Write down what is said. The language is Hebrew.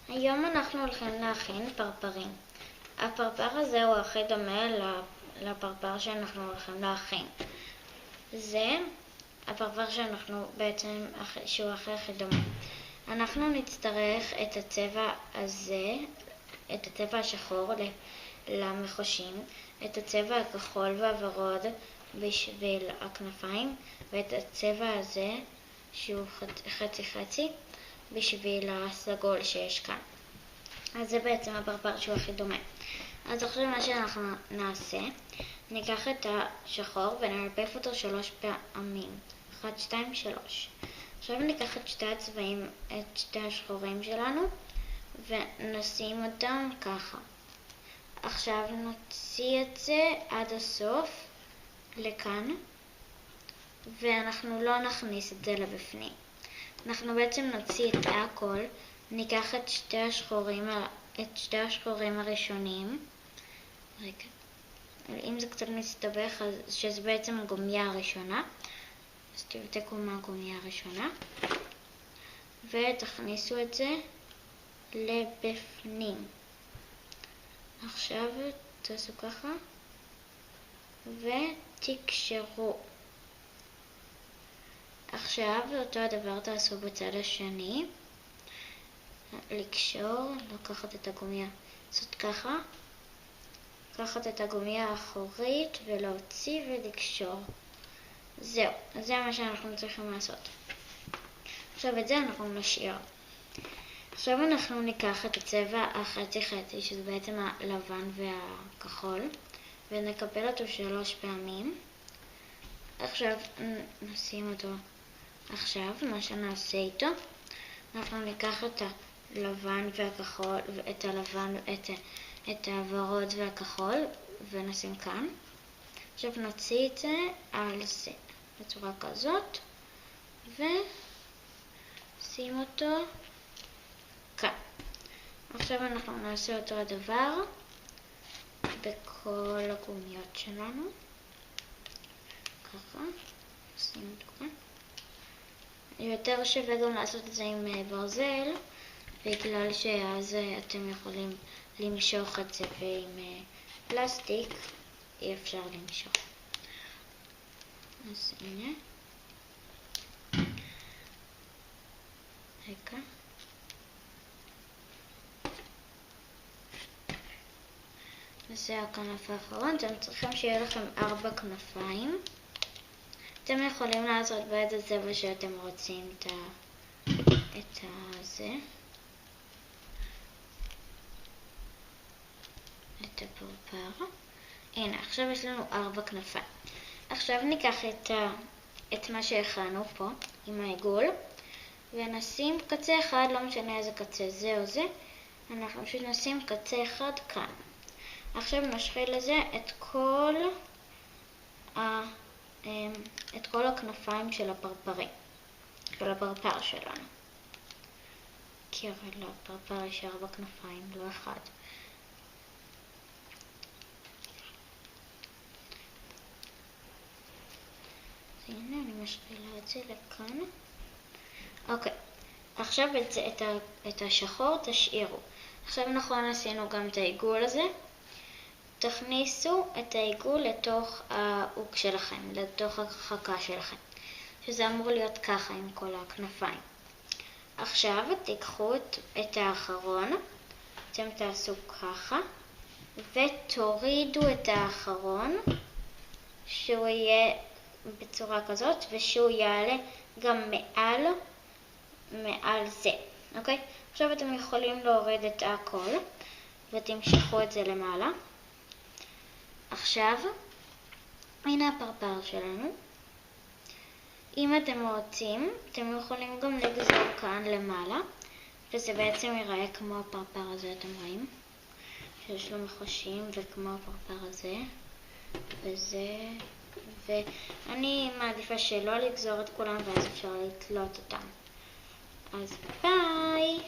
היום אנחנו הולכים להכין פרפרים. הפרפר הזה הוא הכי דומה לפרפר שאנחנו הולכים להכין. זה הפרפר שהוא הכי דומה. אנחנו נצטרך את הצבע הזה, את הצבע השחור למחושים, את הצבע הכחול והוורוד בשביל הכנפיים, ואת הצבע הזה שהוא חצי חצי בשביל הסגול שיש כאן. אז זה בעצם הפרפר שהוא הכי דומה. אז עכשיו מה שאנחנו נעשה, ניקח את השחור ונלפף אותו 3 פעמים. 1, 2, 3. עכשיו ניקח את שתי הצבעים, את שתי השחורים שלנו, ונשים אותם ככה. עכשיו נוציא את זה עד הסוף לכאן, ואנחנו לא נכניס את זה לבפנים. אנחנו בעצם נוציא את הכל, ניקח את שתי השחורים הראשונים. רגע, אם זה קצת מסתבך, אז שזה בעצם הגומיה הראשונה, אז תבדקו מה הגומיה הראשונה, ותכניסו את זה לבפנים. עכשיו תעשו ככה, ותקשרו. עכשיו אותו הדבר תעשו בצד השני, לקשור, לקחת את הגומיה, לעשות ככה, לקחת את הגומיה האחורית ולהוציא ולקשור. זהו, זה מה שאנחנו צריכים לעשות. עכשיו את זה אנחנו נשאיר. עכשיו אנחנו ניקח את הצבע החצי חצי, שזה בעצם הלבן והכחול, ונקפל אותו 3 פעמים. עכשיו נשים אותו. עכשיו מה שנעשה איתו, אנחנו ניקח את הלבן והכחול, את הוורוד והכחול, ונשים כאן. עכשיו נוציא את זה על זה בצורה כזאת, ושים אותו כאן. עכשיו אנחנו נעשה אותו הדבר בכל הגומיות שלנו, ככה, שים אותו כאן. יותר שווה גם לעשות את זה עם ברזל, בגלל שאז אתם יכולים למשוך את זה, ועם פלסטיק אי אפשר למשוך. אז הנה. רגע. זה הכנף האחרון. אתם צריכים שיהיה לכם 4 כנפיים. אתם יכולים לעשות באיזה צבע שאתם רוצים את זה. את הפרפר. הנה, עכשיו יש לנו 4 כנפיים. עכשיו ניקח את מה שהכנו פה עם העיגול, ונשים קצה אחד, לא משנה איזה קצה, זה או זה, אנחנו פשוט נשים קצה אחד כאן. עכשיו נשחיל לזה את כל הכנפיים של הפרפר שלנו. כי הרי לפרפר יש 4 כנפיים, לא 1. הנה, אני משחילה את זה לכאן. אוקיי, עכשיו את השחור תשאירו. עכשיו נכון עשינו גם את העיגול הזה. תכניסו את העיגול לתוך העוק שלכם, לתוך החכה שלכם, שזה אמור להיות ככה עם כל הכנפיים. עכשיו תיקחו את האחרון, אתם תעשו ככה, ותורידו את האחרון, שהוא יהיה בצורה כזאת, ושהוא יעלה גם מעל זה, אוקיי? עכשיו אתם יכולים להוריד את הכל, ותמשכו את זה למעלה. עכשיו, הנה הפרפר שלנו. אם אתם רוצים, אתם יכולים גם לגזור כאן למעלה, וזה בעצם ייראה כמו הפרפר הזה, אתם רואים? שיש לו מחושים, וכמו הפרפר הזה, וזה, ואני מעדיפה שלא לגזור את כולם, ואז אפשר לתלות אותם. אז ביי!